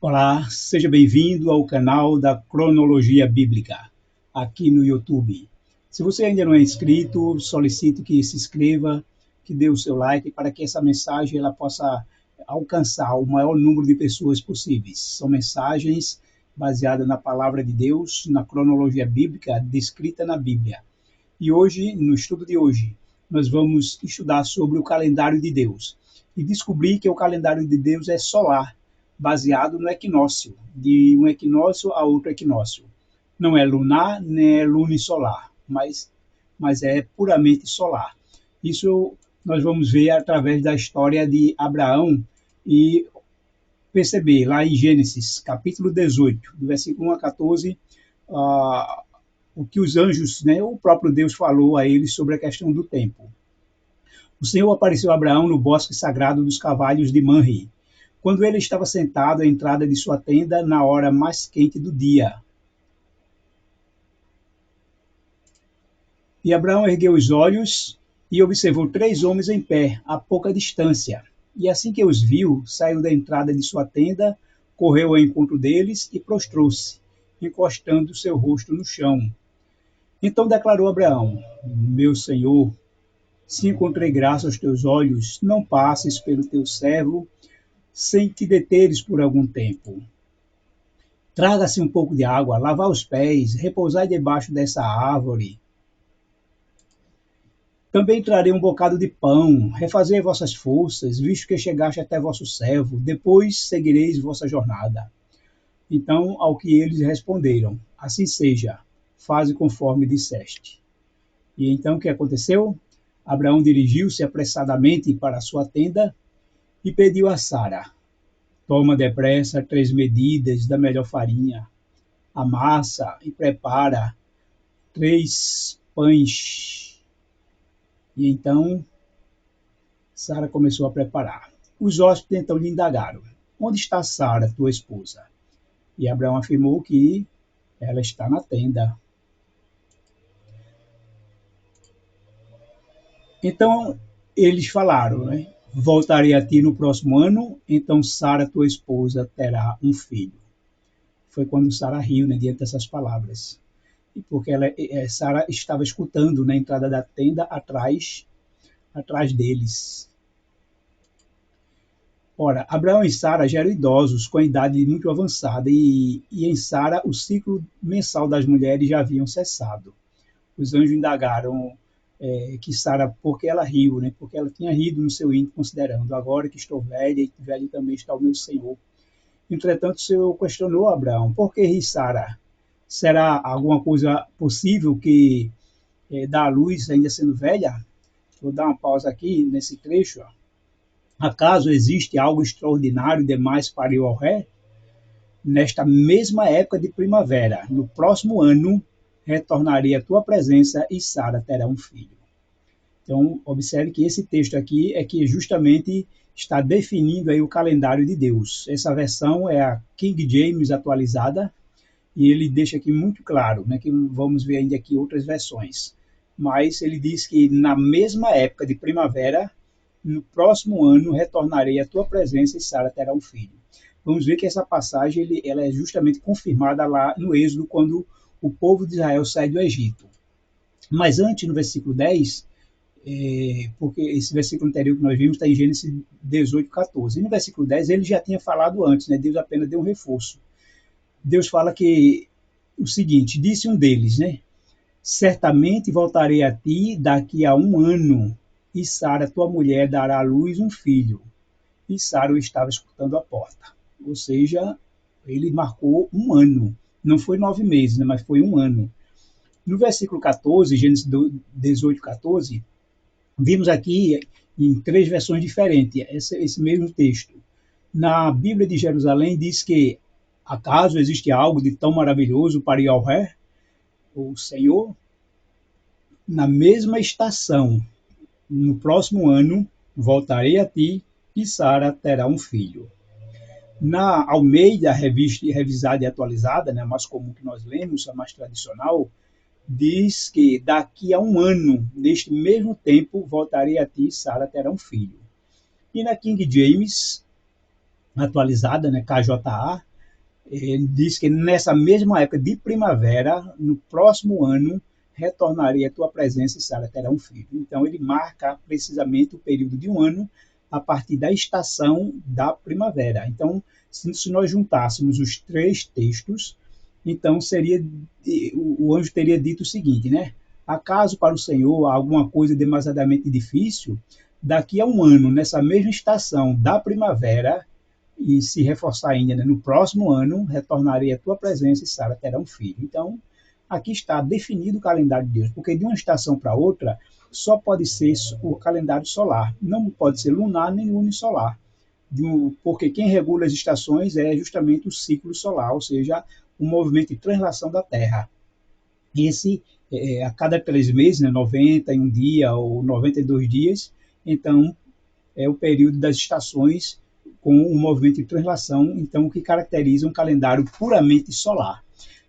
Olá, seja bem-vindo ao canal da Cronologia Bíblica, aqui no YouTube. Se você ainda não é inscrito, solicito que se inscreva, que dê o seu like para que essa mensagem ela possa alcançar o maior número de pessoas possíveis. São mensagens baseadas na palavra de Deus, na cronologia bíblica descrita na Bíblia. E hoje, no estudo de hoje, nós vamos estudar sobre o calendário de Deus e descobrir que o calendário de Deus é solar, baseado no equinócio, de um equinócio a outro equinócio. Não é lunar, nem é lunisolar, mas é puramente solar. Isso nós vamos ver através da história de Abraão e perceber lá em Gênesis, capítulo 18, do versículo 1 a 14, o que os anjos, né, o próprio Deus falou a eles sobre a questão do tempo. O Senhor apareceu a Abraão no bosque sagrado dos Carvalhos de Manre, quando ele estava sentado à entrada de sua tenda na hora mais quente do dia. E Abraão ergueu os olhos e observou 3 homens em pé, a pouca distância. E assim que os viu, saiu da entrada de sua tenda, correu ao encontro deles e prostrou-se, encostando seu rosto no chão. Então declarou Abraão: Meu Senhor, se encontrei graça aos teus olhos, não passes pelo teu servo sem te deteres por algum tempo. Traga-se um pouco de água, lavar os pés, repousai debaixo dessa árvore. Também trarei um bocado de pão, refazei vossas forças, visto que chegaste até vosso servo, depois seguireis vossa jornada. Então, ao que eles responderam, assim seja, faze conforme disseste. E então o que aconteceu? Abraão dirigiu-se apressadamente para a sua tenda e pediu a Sara: Toma depressa 3 medidas da melhor farinha, amassa e prepara 3 pães. E então Sara começou a preparar. Os hóspedes então lhe indagaram: Onde está Sara, tua esposa? E Abraão afirmou que ela está na tenda. Então eles falaram, né? Voltarei a ti no próximo ano, então Sara, tua esposa, terá um filho. Foi quando Sara riu, né, diante dessas palavras. E porque Sara estava escutando na entrada da tenda atrás deles. Ora, Abraão e Sara já eram idosos, com a idade muito avançada, e em Sara o ciclo mensal das mulheres já haviam cessado. Os anjos indagaram que Sara, porque ela riu, né? Porque ela tinha rido no seu íntimo, considerando: agora que estou velha, e velho também está o meu Senhor. Entretanto, o Senhor questionou Abraão: por que ri, Sara? Será alguma coisa possível que dá à luz ainda sendo velha? Vou dar uma pausa aqui nesse trecho. Ó. Acaso existe algo extraordinário demais para o ré? Nesta mesma época de primavera, no próximo ano, retornarei à tua presença e Sara terá um filho. Então, observe que esse texto aqui é que justamente está definindo aí o calendário de Deus. Essa versão é a King James atualizada e ele deixa aqui muito claro, né, que vamos ver ainda aqui outras versões. Mas ele diz que na mesma época de primavera, no próximo ano, retornarei à tua presença e Sara terá um filho. Vamos ver que essa passagem ela é justamente confirmada lá no Êxodo, quando o povo de Israel sai do Egito. Mas antes, no versículo 10, porque esse versículo anterior que nós vimos está em Gênesis 18, 14. E no versículo 10 ele já tinha falado antes, né? Deus apenas deu um reforço. Deus fala que o seguinte: disse um deles, né? Certamente voltarei a ti daqui a 1 ano, e Sara, tua mulher, dará à luz um filho. E Sara o estava escutando à porta. Ou seja, ele marcou 1 ano. Não foi 9 meses, né? Mas foi 1 ano. No versículo 14, Gênesis 18, 14, vimos aqui em 3 versões diferentes esse mesmo texto. Na Bíblia de Jerusalém diz que: acaso existe algo de tão maravilhoso para Yahvé, o Senhor? Na mesma estação, no próximo ano, voltarei a ti e Sara terá um filho. Na Almeida, revista revisada e atualizada, né, mais comum que nós lemos, a mais tradicional, diz que daqui a 1 ano, neste mesmo tempo, voltarei a ti e Sara terá um filho. E na King James, atualizada, né, KJA, Ele diz que nessa mesma época de primavera, no próximo ano, retornarei à tua presença e Sara terá um filho. Então ele marca precisamente o período de um ano a partir da estação da primavera. Então, se nós juntássemos os três textos, então seria o anjo teria dito o seguinte, né? Acaso para o Senhor há alguma coisa demasiadamente difícil? Daqui a um ano, nessa mesma estação da primavera, e se reforçar ainda, né? No próximo ano, retornarei à tua presença e Sara terá um filho. Então, aqui está definido o calendário de Deus, porque de uma estação para outra só pode ser o calendário solar, não pode ser lunar nem unisolar, porque quem regula as estações é justamente o ciclo solar, ou seja, o movimento de translação da Terra. Esse, a cada 3 meses, né, 91 dias ou 92 dias, então é o período das estações com o movimento de translação, então o que caracteriza um calendário puramente solar.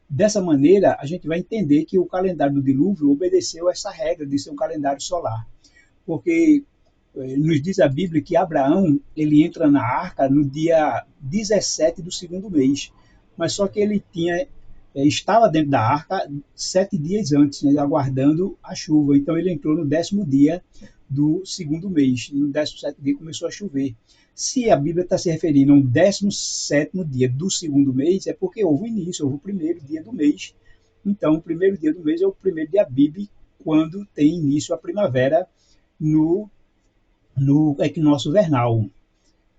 Dessa maneira, a gente vai entender que o calendário do dilúvio obedeceu essa regra de ser um calendário solar, porque nos diz a Bíblia que Abraão ele entra na arca no dia 17 do segundo mês, mas só que ele estava dentro da arca 7 dias antes, né, aguardando a chuva. Então ele entrou no 10º dia do segundo mês. No 17º dia começou a chover. Se a Bíblia está se referindo ao 17º dia do segundo mês, é porque houve o início, houve o primeiro dia do mês. Então, o primeiro dia do mês é o primeiro dia bíblico, quando tem início a primavera no equinócio vernal.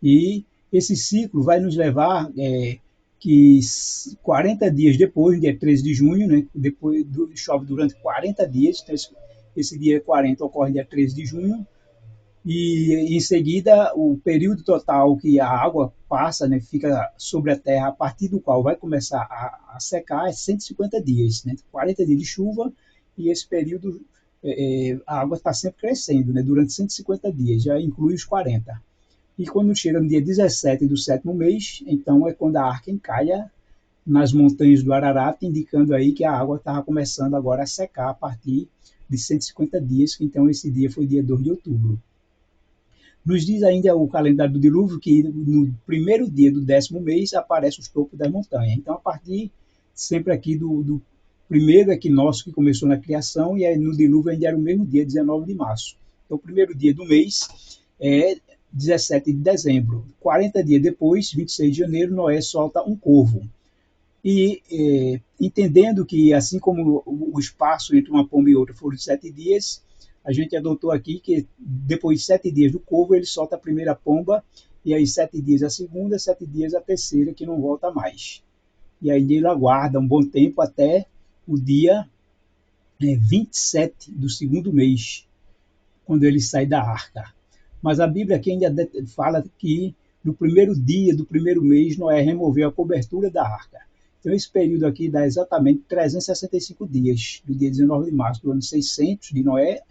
E esse ciclo vai nos levar que 40 dias depois, dia 13 de junho, né, depois chove durante 40 dias, então esse dia 40 ocorre dia 13 de junho, e em seguida o período total que a água passa, né, fica sobre a terra, a partir do qual vai começar a secar, é 150 dias, né, 40 dias de chuva, e esse período a água está sempre crescendo, né, durante 150 dias, já inclui os 40. E quando chega no dia 17 do sétimo mês, então é quando a arca encalha nas montanhas do Ararat, indicando aí que a água estava começando agora a secar a partir de 150 dias, então esse dia foi dia 2 de outubro. Nos diz ainda o calendário do dilúvio que no primeiro dia do 10º mês aparece os topos das montanhas. Então, a partir sempre aqui do primeiro equinócio que começou na criação, e aí no dilúvio ainda era o mesmo dia, 19 de março. Então, o primeiro dia do mês é 17 de dezembro. 40 dias depois, 26 de janeiro, Noé solta um corvo. E entendendo que, assim como o espaço entre uma pomba e outra foram de 7 dias, a gente adotou aqui que depois de 7 dias do corvo, ele solta a primeira pomba, e aí 7 dias a segunda, 7 dias a terceira, que não volta mais. E aí ele aguarda um bom tempo até o dia 27 do segundo mês, quando ele sai da arca. Mas a Bíblia aqui ainda fala que no primeiro dia do primeiro mês, Noé removeu a cobertura da arca. Então, esse período aqui dá exatamente 365 dias, do dia 19 de março do ano 600 de Noé,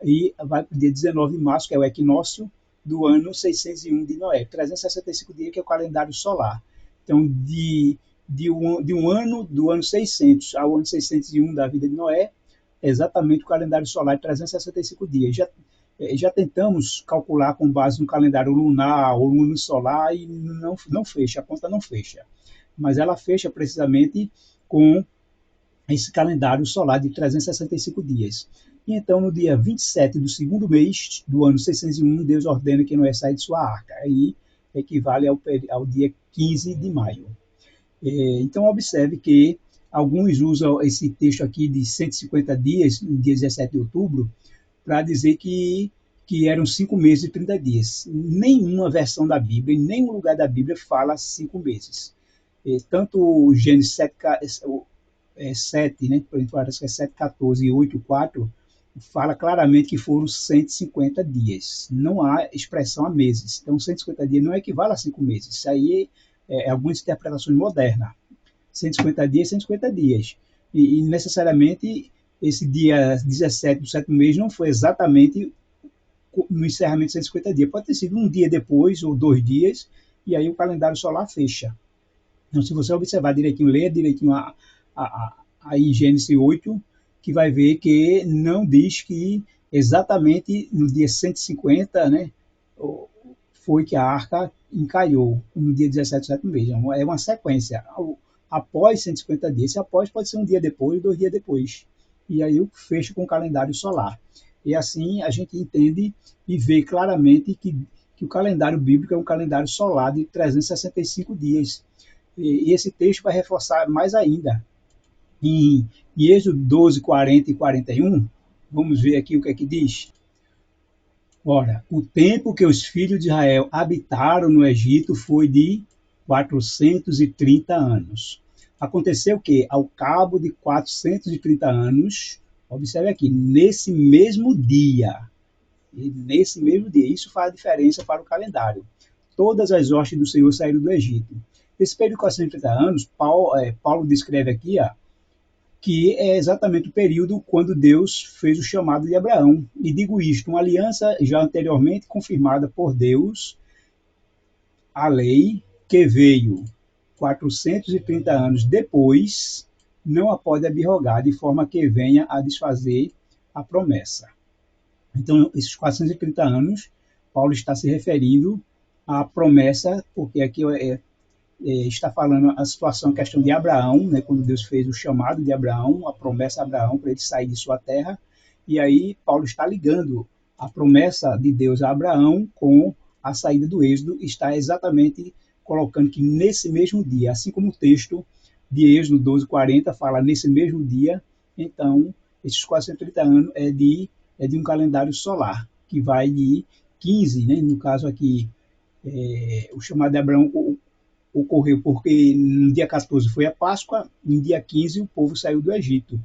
e vai para o dia 19 de março, que é o equinócio do ano 601 de Noé. 365 dias, que é o calendário solar. Então, de um ano, do ano 600 ao ano 601 da vida de Noé, é exatamente o calendário solar de 365 dias. Já tentamos calcular com base no calendário lunar ou unisolar e não fecha, a conta não fecha. Mas ela fecha precisamente com esse calendário solar de 365 dias. E então, no dia 27 do segundo mês do ano 601, Deus ordena que Noé saia de sua arca. Aí equivale ao dia 15 de maio. Então, observe que alguns usam esse texto aqui de 150 dias, no dia 17 de outubro, para dizer que eram 5 meses e 30 dias. Nenhuma versão da Bíblia, em nenhum lugar da Bíblia fala 5 meses. Tanto o Gênesis 7, né, por exemplo, parece que é 7,14 e 8,4, fala claramente que foram 150 dias. Não há expressão a meses. Então, 150 dias não equivale a 5 meses. Isso aí é algumas interpretações modernas. 150 dias, 150 dias. E necessariamente, esse dia 17 do sétimo mês não foi exatamente no encerramento de 150 dias. Pode ter sido um dia depois ou 2 dias, e aí o calendário solar fecha. Então, se você observar direitinho, ler direitinho aí Gênesis 8, que vai ver que não diz que exatamente no dia 150, né, foi que a arca encalhou no dia 17 do sétimo mês. É uma sequência. Após 150 dias. Esse após pode ser um dia depois, 2 dias depois. E aí eu fecho com o calendário solar. E assim a gente entende e vê claramente que o calendário bíblico é um calendário solar de 365 dias. E esse texto vai reforçar mais ainda. Em Êxodo 12, 40 e 41, vamos ver aqui o que é que diz. Ora, o tempo que os filhos de Israel habitaram no Egito foi de 430 anos. Aconteceu que, ao cabo de 430 anos, observe aqui, nesse mesmo dia, isso faz a diferença para o calendário. Todas as hostes do Senhor saíram do Egito. Esse período de 430 anos, Paulo descreve aqui, que é exatamente o período quando Deus fez o chamado de Abraão. E digo isto, uma aliança já anteriormente confirmada por Deus, a lei que veio 430 anos depois, não a pode abrogar, de forma que venha a desfazer a promessa. Então, esses 430 anos, Paulo está se referindo à promessa, porque aqui está falando a situação, a questão de Abraão, né, quando Deus fez o chamado de Abraão, a promessa a Abraão para ele sair de sua terra, e aí Paulo está ligando a promessa de Deus a Abraão com a saída do Êxodo, está exatamente colocando que nesse mesmo dia, assim como o texto de Êxodo 12, 40 fala nesse mesmo dia, então esses 430 anos é de um calendário solar, que vai de 15, né, no caso aqui, o chamado de Abraão ocorreu porque no dia 14 foi a Páscoa, no dia 15 o povo saiu do Egito.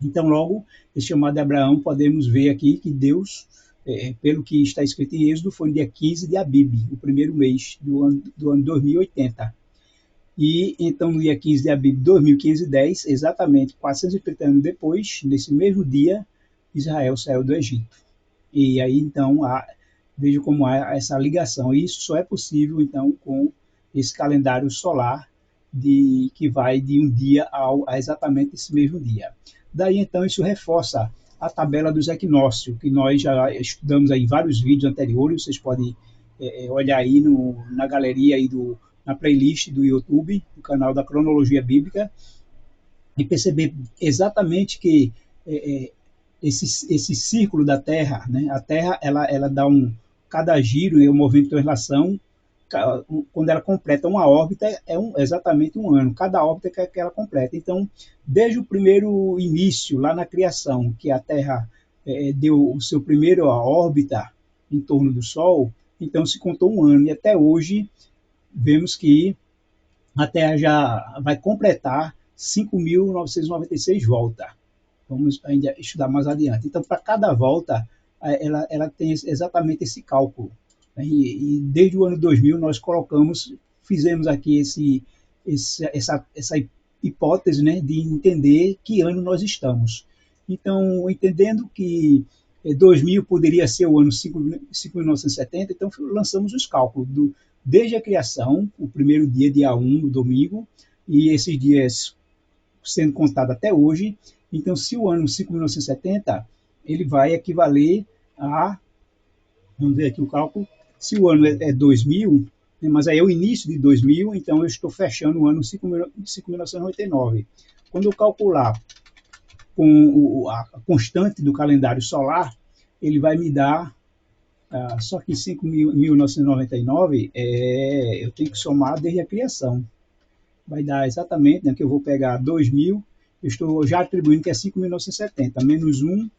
Então, logo, esse chamado de Abraão, podemos ver aqui que Deus, pelo que está escrito em Êxodo, foi no dia 15 de Abib, o primeiro mês do ano 2080. E então, no dia 15 de Abib de 2510, exatamente 430 anos depois, nesse mesmo dia, Israel saiu do Egito. E aí, então, veja como há essa ligação. E isso só é possível, então, com esse calendário solar que vai de um dia a exatamente esse mesmo dia. Daí, então, isso reforça a tabela dos equinócios, que nós já estudamos aí em vários vídeos anteriores, vocês podem olhar aí na galeria aí na playlist do YouTube, do canal da Cronologia Bíblica, e perceber exatamente que esse círculo da Terra, né? A Terra ela dá cada giro e um movimento de relação, quando ela completa uma órbita é exatamente um ano, cada órbita que ela completa. Então, desde o primeiro início lá na criação, que a Terra deu o seu primeiro órbita em torno do Sol, então se contou um ano e até hoje vemos que a Terra já vai completar 5.996 voltas. Vamos ainda estudar mais adiante. Então, para cada volta, ela tem exatamente esse cálculo. E desde o ano 2000 nós fizemos aqui essa hipótese, né, de entender que ano nós estamos. Então, entendendo que 2000 poderia ser o ano 5.970, então lançamos os cálculos desde a criação, o primeiro dia 1, no domingo, e esses dias sendo contado até hoje. Então, se o ano 5.970, ele vai equivaler vamos ver aqui o cálculo, se o ano é 2000, né, mas aí é o início de 2000, então eu estou fechando o ano 5.999. Quando eu calcular com a constante do calendário solar, ele vai me dar, só que 5.999 eu tenho que somar desde a criação. Vai dar exatamente, né, que eu vou pegar 2000, eu estou já atribuindo que é 5.970, menos 1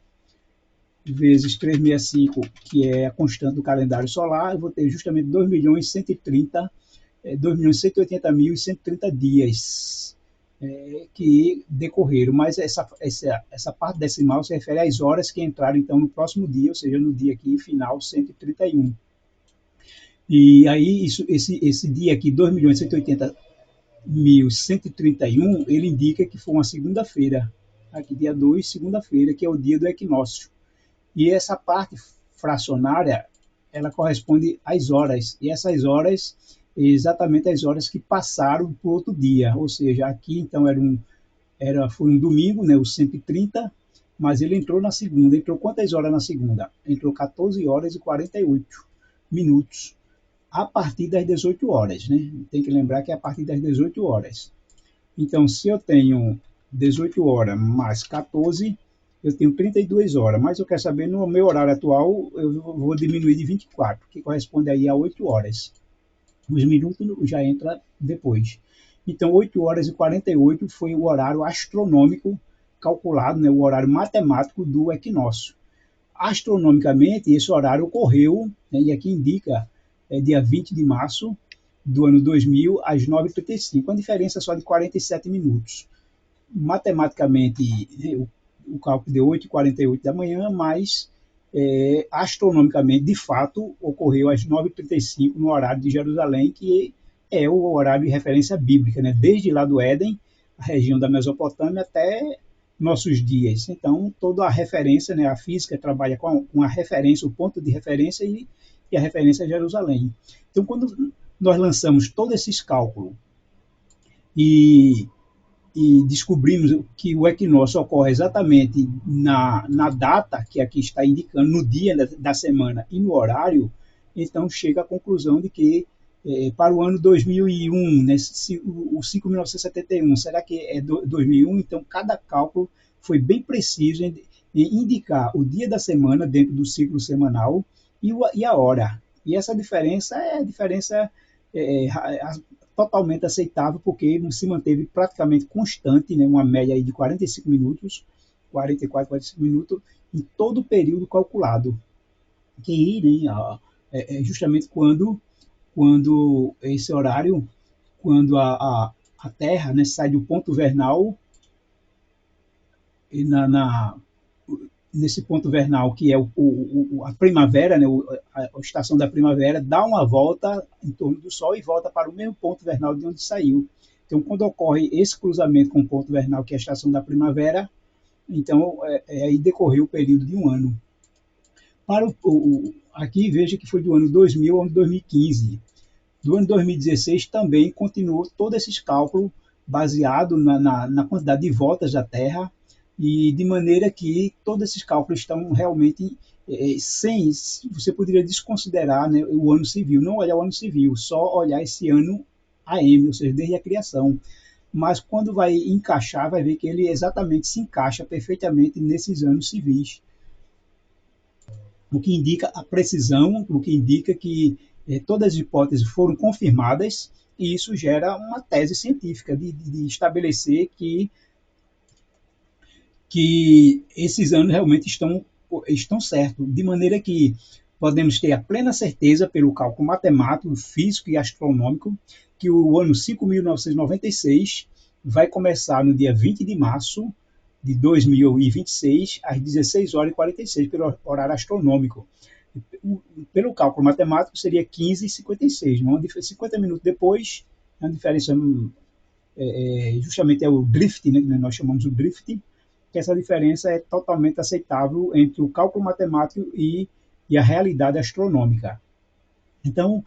vezes 365, que é a constante do calendário solar, eu vou ter justamente 2.180.130 dias que decorreram, mas essa parte decimal se refere às horas que entraram então no próximo dia, ou seja, no dia aqui final 131. E aí esse dia aqui, 2.180.131, ele indica que foi uma segunda-feira, aqui dia 2, segunda-feira, que é o dia do equinócio. E essa parte fracionária, ela corresponde às horas, e essas horas, exatamente as horas que passaram para o outro dia, ou seja, aqui então foi um domingo, né, o 130, mas ele entrou na segunda. Entrou quantas horas na segunda? Entrou 14 horas e 48 minutos. a partir das 18 horas, né? Tem que lembrar que é a partir das 18 horas. Então, se eu tenho 18 horas mais 14, eu tenho 32 horas, mas eu quero saber, no meu horário atual, eu vou diminuir de 24, que corresponde aí a 8 horas. Os minutos já entra depois. Então, 8 horas e 48 foi o horário astronômico calculado, né, o horário matemático do equinócio. Astronomicamente, esse horário ocorreu, né, e aqui indica, dia 20 de março do ano 2000, às 9h35, uma diferença só de 47 minutos. Matematicamente, o cálculo deu 8h48 da manhã, mas astronomicamente, de fato, ocorreu às 9h35 no horário de Jerusalém, que é o horário de referência bíblica, né? Desde lá do Éden, a região da Mesopotâmia, até nossos dias. Então, toda a referência, né, a física trabalha com a referência, o ponto de referência e a referência é Jerusalém. Então, quando nós lançamos todos esses cálculos e descobrimos que o equinócio ocorre exatamente na data que aqui está indicando, no dia da semana e no horário, então chega à conclusão de que para o ano 2001, né, o 5.971, será que é 2001? Então, cada cálculo foi bem preciso em indicar o dia da semana dentro do ciclo semanal e a hora. E essa diferença é a diferença é, totalmente aceitável, porque se manteve praticamente constante, né, uma média aí de 45 minutos, 44, 45 minutos, em todo o período calculado. Que né, é justamente quando esse horário, quando a Terra, né, sai do ponto vernal, e nesse ponto vernal, que é a primavera, né, a estação da primavera, dá uma volta em torno do Sol e volta para o mesmo ponto vernal de onde saiu. Então, quando ocorre esse cruzamento com o ponto vernal, que é a estação da primavera, então aí decorreu o período de um ano. Aqui veja que foi do ano 2000 ao ano 2015. Do ano 2016 também continuou todos esses cálculos baseado na quantidade de voltas da Terra, e de maneira que todos esses cálculos estão realmente sem, você poderia desconsiderar, né, o ano civil, não olhar o ano civil, só olhar esse ano AM, ou seja, desde a criação. Mas quando vai encaixar, vai ver que ele exatamente se encaixa perfeitamente nesses anos civis, o que indica a precisão, o que indica que todas as hipóteses foram confirmadas, e isso gera uma tese científica de estabelecer que esses anos realmente estão certos, de maneira que podemos ter a plena certeza, pelo cálculo matemático, físico e astronômico, que o ano 5.996 vai começar no dia 20 de março de 2026, às 16 horas e 46, pelo horário astronômico. Pelo cálculo matemático, seria 15h56, 50 minutos depois, a diferença justamente é o drift, né, que nós chamamos de drift, que essa diferença é totalmente aceitável entre o cálculo matemático e a realidade astronômica. Então,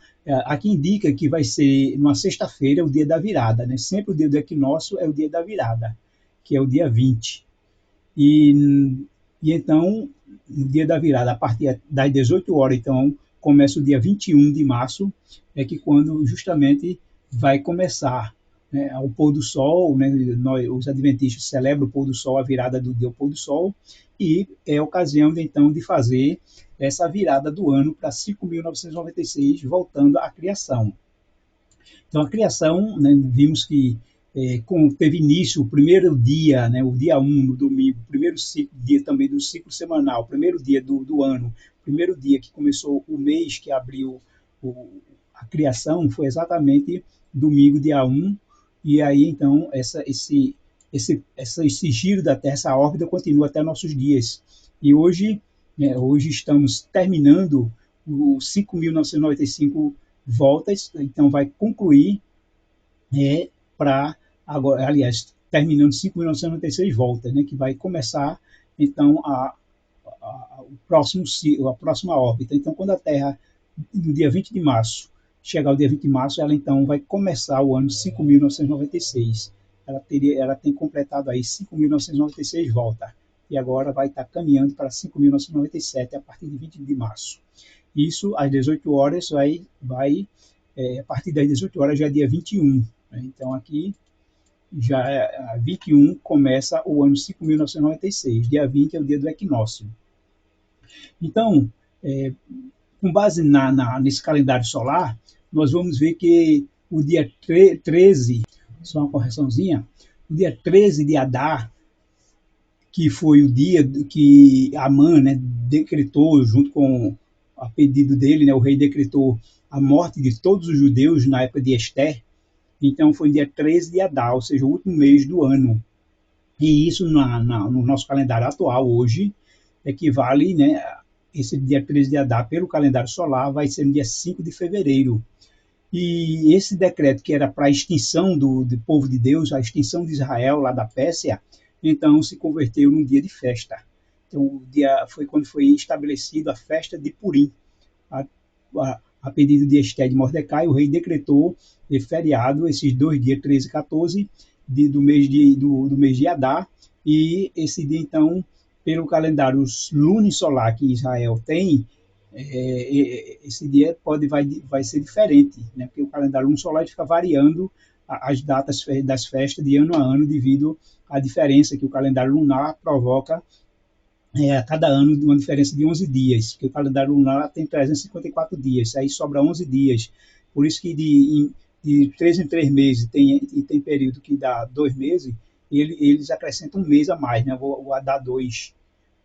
aqui indica que vai ser numa sexta-feira, o dia da virada, né? Sempre o dia do equinócio é o dia da virada, que é o dia 20. E então, no dia da virada, a partir das 18 horas, então, começa o dia 21 de março, é que quando justamente vai começar, né, ao pôr do sol, né, os adventistas celebram o pôr do sol, a virada do dia ao pôr do sol, e é a ocasião, então, de fazer essa virada do ano para 5.996, voltando à criação. Então, a criação, né, vimos que teve início o primeiro dia, né, o dia 1, no domingo, o primeiro dia também do ciclo semanal, o primeiro dia do ano, o primeiro dia que começou o mês que abriu a criação, foi exatamente domingo, dia 1, e aí então esse giro da Terra, essa órbita continua até nossos dias. E hoje estamos terminando os 5.995 voltas, então vai concluir para agora, aliás, terminando 5.996 voltas, né, que vai começar então a próxima órbita. Então, quando a Terra, no dia 20 de março, chegar ao dia 20 de março, ela então vai começar o ano 5.996. Ela tem completado aí 5.996 voltas. E agora vai estar caminhando para 5.997 a partir de 20 de março. Isso às 18 horas a partir das 18 horas já é dia 21. Né? Então aqui já a 21 começa o ano 5.996. Dia 20 é o dia do equinócio. Então, com base nesse calendário solar, nós vamos ver que o dia 13, só uma correçãozinha, o dia 13 de Adar, que foi o dia que Amã, né, decretou, junto com a pedido dele, né, o rei decretou a morte de todos os judeus na época de Esther. Então foi dia 13 de Adar, ou seja, o último mês do ano. E isso no nosso calendário atual, hoje, equivale, né, esse dia 13 de Adar, pelo calendário solar, vai ser no dia 5 de fevereiro. E esse decreto, que era para a extinção do povo de Deus, a extinção de Israel, lá da Pérsia, então se converteu num dia de festa. Então, o dia foi quando foi estabelecida a festa de Purim. A pedido de Esté de Mordecai, o rei decretou feriado esses 2 dias, 13 e 14, do mês de Adar, e esse dia, então, pelo calendário lunisolar que Israel tem, esse dia vai ser diferente, né? Porque o calendário lunisolar fica variando as datas das festas de ano a ano devido à diferença que o calendário lunar provoca a cada ano, uma diferença de 11 dias, porque o calendário lunar tem 354 dias, aí sobra 11 dias. Por isso que de 3 em 3 meses, tem período que dá 2 meses, eles acrescentam um mês a mais, né? Vou dar 2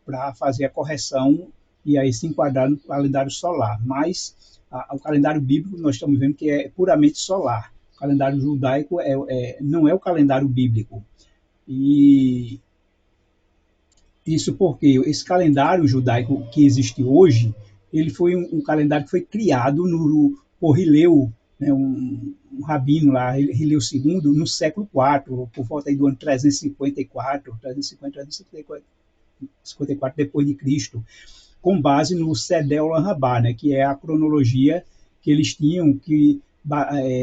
para fazer a correção e aí se enquadrar no calendário solar. Mas o calendário bíblico nós estamos vendo que é puramente solar. O calendário judaico não é o calendário bíblico. E isso porque esse calendário judaico que existe hoje, ele foi um calendário que foi criado por Hileu, né, um rabino lá, Hileu II, no século IV, por volta aí do ano 354, 354 depois de Cristo, com base no Sedel Olam-Rabá, né, que é a cronologia que eles tinham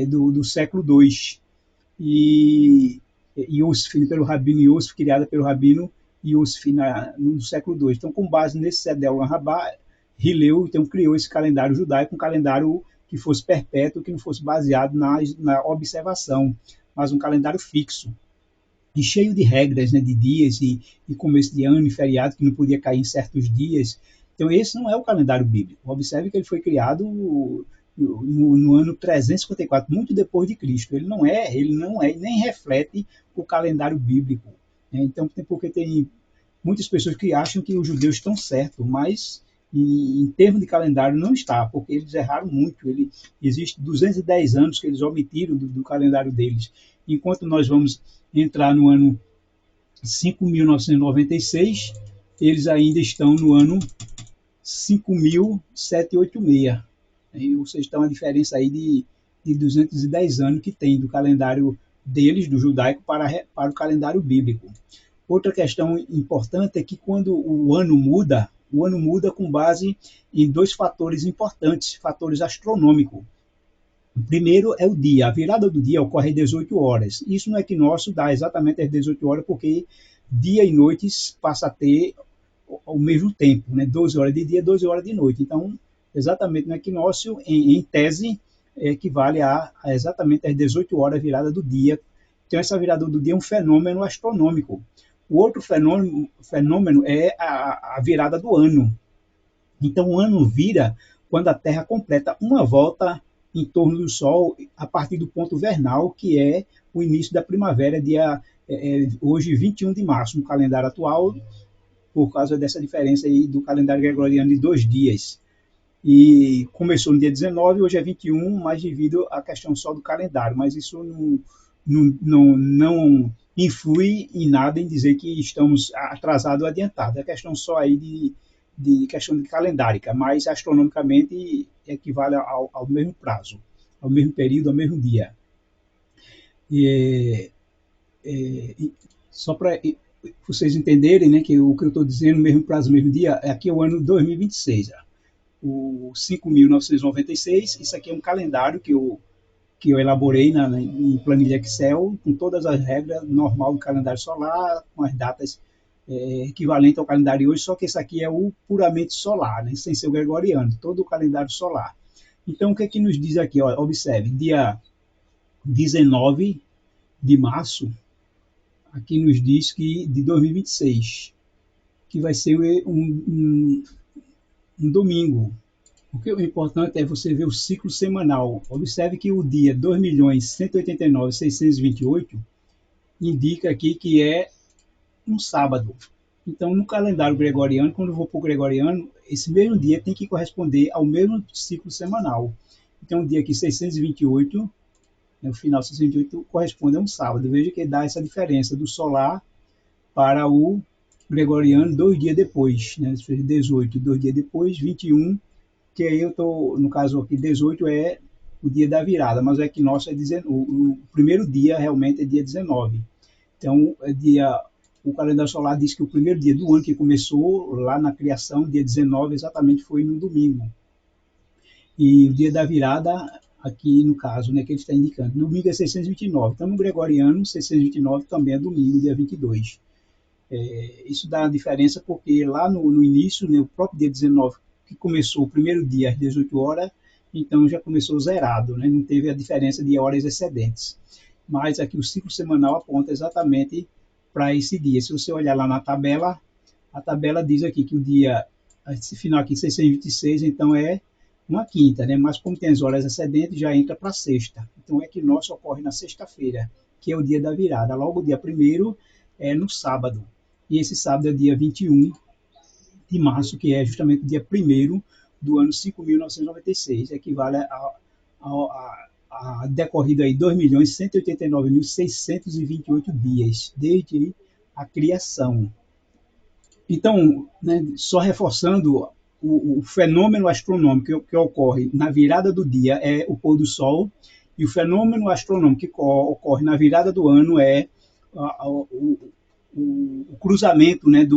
do século II. E Yosef, pelo Rabino Yosef, criada pelo Rabino Yosef no século II. Então, com base nesse Sedel Olam-Rabá, Hileu então criou esse calendário judaico, um calendário que fosse perpétuo, que não fosse baseado na observação, mas um calendário fixo e cheio de regras, né, de dias e começo de ano e feriado que não podia cair em certos dias. Então, esse não é o calendário bíblico. Observe que ele foi criado no ano 354, muito depois de Cristo. Ele não é, nem reflete o calendário bíblico. Né? Então, porque tem muitas pessoas que acham que os judeus estão certos, mas em termos de calendário não está, porque eles erraram muito. Existe 210 anos que eles omitiram do calendário deles. Enquanto nós vamos entrar no ano 5.996, eles ainda estão no ano 5.786. Ou seja, está uma diferença aí de 210 anos que tem do calendário deles, do judaico, para o calendário bíblico. Outra questão importante é que quando o ano muda com base em 2 fatores importantes, fatores astronômicos. O primeiro é o dia. A virada do dia ocorre às 18 horas. Isso no equinócio dá exatamente às 18 horas, porque dia e noite passa a ter ao mesmo tempo, né? 12 horas de dia, 12 horas de noite. Então, exatamente no equinócio, em tese, equivale a exatamente às 18 horas a virada do dia. Então, essa virada do dia é um fenômeno astronômico. O outro fenômeno é a virada do ano. Então, o ano vira quando a Terra completa uma volta em torno do Sol a partir do ponto vernal, que é o início da primavera, hoje 21 de março, no calendário atual, por causa dessa diferença aí do calendário gregoriano de 2 dias. E começou no dia 19, hoje é 21, mas devido à questão só do calendário. Mas isso não influi em nada em dizer que estamos atrasados ou adiantados. É questão só aí de questão de calendárica, mas astronomicamente equivale ao mesmo prazo, ao mesmo período, ao mesmo dia. Só para vocês entenderem, né, que o que eu estou dizendo, mesmo prazo, mesmo dia, aqui é o ano 2026, o 5.996. Isso aqui é um calendário que eu elaborei em planilha Excel, com todas as regras normal do calendário solar, com as datas equivalente ao calendário de hoje, só que esse aqui é o puramente solar, né, sem ser o gregoriano, todo o calendário solar. Então, o que é que nos diz aqui? Ó, observe, dia 19 de março, aqui nos diz que de 2026, que vai ser um domingo. O que é importante é você ver o ciclo semanal. Observe que o dia 2.189.628 indica aqui que é um sábado. Então, no calendário gregoriano, quando eu vou para o gregoriano, esse mesmo dia tem que corresponder ao mesmo ciclo semanal. Então, o dia aqui 628, no final 628, corresponde a um sábado. Veja que dá essa diferença do solar para o gregoriano 2 dias depois, né? 18, 2 dias depois, 21, que aí eu estou, no caso aqui, 18 é o dia da virada, mas o equinócio é o primeiro dia realmente é dia 19. Então, o calendário solar diz que o primeiro dia do ano que começou, lá na criação, dia 19, exatamente foi no domingo. E o dia da virada, aqui no caso, né, que ele está indicando, domingo é 629. Então, no gregoriano, 629 também é domingo, dia 22. Isso dá diferença porque lá no início, né, o próprio dia 19, que começou o primeiro dia às 18 horas, então já começou zerado, né, não teve a diferença de horas excedentes. Mas aqui o ciclo semanal aponta exatamente para esse dia. Se você olhar lá na tabela, a tabela diz aqui que o dia, esse final aqui, 626, então é uma quinta, né? Mas como tem as horas excedentes, já entra para sexta. Então o equinócio ocorre na sexta-feira, que é o dia da virada. Logo o dia 1º é no sábado. E esse sábado é o dia 21 de março, que é justamente o dia 1º do ano 5.996, equivale a decorrido aí 2.189.628 dias, desde a criação. Então, né, só reforçando, o fenômeno astronômico que ocorre na virada do dia é o pôr do sol, e o fenômeno astronômico que ocorre na virada do ano é o cruzamento, né,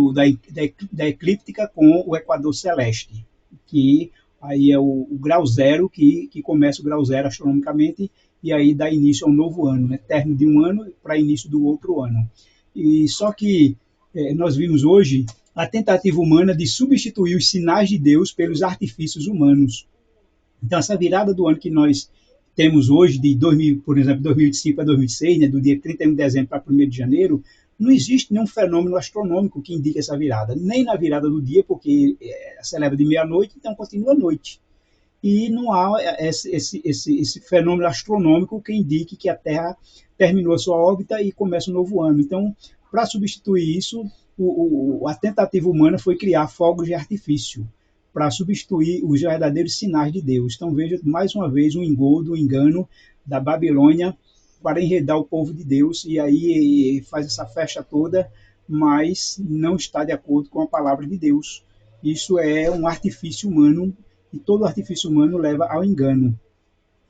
da eclíptica com o equador celeste, que aí é o grau zero, que começa o grau zero astronomicamente, e aí dá início ao novo ano, né, término de um ano para início do outro ano. E só que nós vimos hoje a tentativa humana de substituir os sinais de Deus pelos artifícios humanos. Então, essa virada do ano que nós temos hoje, de 2000, por exemplo, 2005 a 2006, né, do dia 31 de dezembro para 1º de janeiro, não existe nenhum fenômeno astronômico que indique essa virada, nem na virada do dia, porque celebra de meia-noite, então continua a noite. E não há esse fenômeno astronômico que indique que a Terra terminou a sua órbita e começa um novo ano. Então, para substituir isso, a tentativa humana foi criar fogos de artifício para substituir os verdadeiros sinais de Deus. Então veja mais uma vez um engodo, um engano da Babilônia para enredar o povo de Deus, e aí faz essa festa toda, mas não está de acordo com a palavra de Deus. Isso é um artifício humano, e todo artifício humano leva ao engano.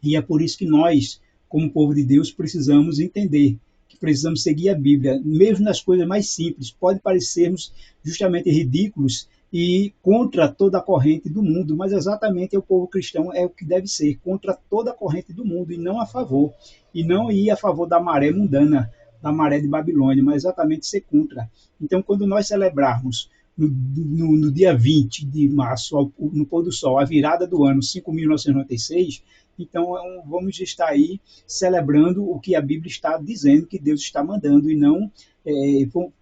E é por isso que nós, como povo de Deus, precisamos entender que precisamos seguir a Bíblia, mesmo nas coisas mais simples. Pode parecermos justamente ridículos e contra toda a corrente do mundo, mas exatamente o povo cristão é o que deve ser, contra toda a corrente do mundo e não a favor. E não ir a favor da maré mundana, da maré de Babilônia, mas exatamente ser contra. Então, quando nós celebrarmos no dia 20 de março, no pôr do sol, a virada do ano 5.996, então vamos estar aí celebrando o que a Bíblia está dizendo, que Deus está mandando, e não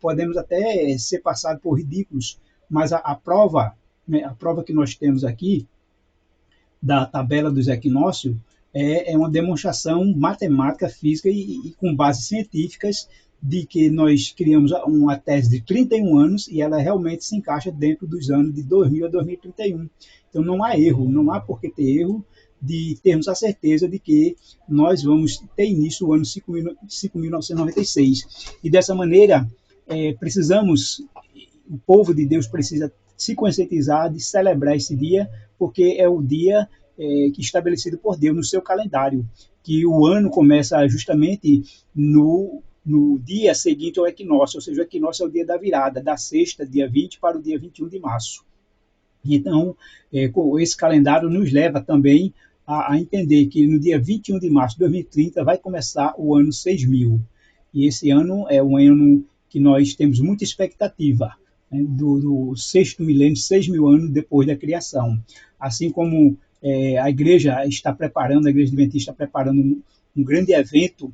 podemos até ser passados por ridículos, mas a prova, né, a prova que nós temos aqui da tabela dos equinócios é uma demonstração matemática, física e com bases científicas de que nós criamos uma tese de 31 anos e ela realmente se encaixa dentro dos anos de 2000 a 2031. Então não há erro, não há por que ter erro de termos a certeza de que nós vamos ter início o ano 5.996. E dessa maneira, o povo de Deus precisa se conscientizar de celebrar esse dia, porque é o dia que estabelecido por Deus no seu calendário, que o ano começa justamente no dia seguinte ao equinócio, ou seja, o equinócio é o dia da virada, da sexta, dia 20, para o dia 21 de março. Então, esse calendário nos leva também a entender que no dia 21 de março de 2030 vai começar o ano 6000. E esse ano é um ano que nós temos muita expectativa, né, do sexto milênio, 6.000 anos depois da criação. Assim como a igreja está preparando, a Igreja Adventista está preparando um grande evento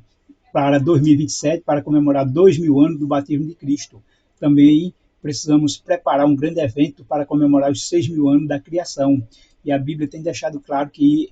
para 2027, para comemorar 2.000 anos do batismo de Cristo. Também precisamos preparar um grande evento para comemorar os 6.000 anos da criação. E a Bíblia tem deixado claro que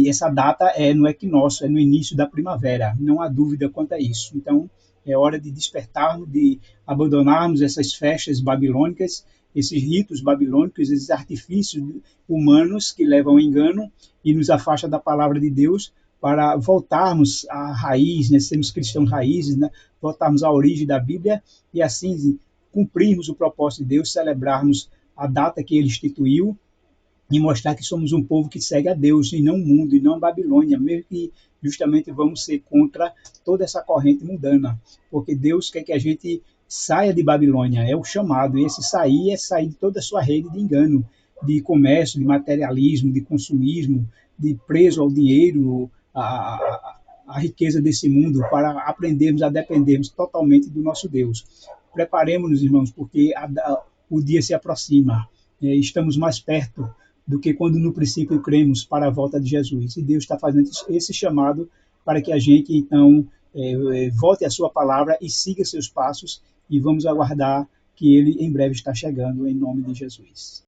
essa data é no equinócio, é no início da primavera, não há dúvida quanto a isso. Então, é hora de despertarmos, de abandonarmos essas festas babilônicas, esses ritos babilônicos, esses artifícios humanos que levam ao engano e nos afastam da palavra de Deus, para voltarmos à raiz, né, sermos cristãos raízes, né, voltarmos à origem da Bíblia e assim cumprirmos o propósito de Deus, celebrarmos a data que ele instituiu e mostrar que somos um povo que segue a Deus e não o mundo, e não a Babilônia, mesmo que justamente vamos ser contra toda essa corrente mundana, porque Deus quer que a gente saia de Babilônia, é o chamado, e esse sair é sair de toda a sua rede de engano, de comércio, de materialismo, de consumismo, de preso ao dinheiro, a riqueza desse mundo, para aprendermos a dependermos totalmente do nosso Deus. Preparemos-nos, irmãos, porque o dia se aproxima, estamos mais perto do que quando no princípio cremos para a volta de Jesus. E Deus está fazendo esse chamado para que a gente, então, volte à sua palavra e siga seus passos, e vamos aguardar que ele em breve está chegando, em nome de Jesus.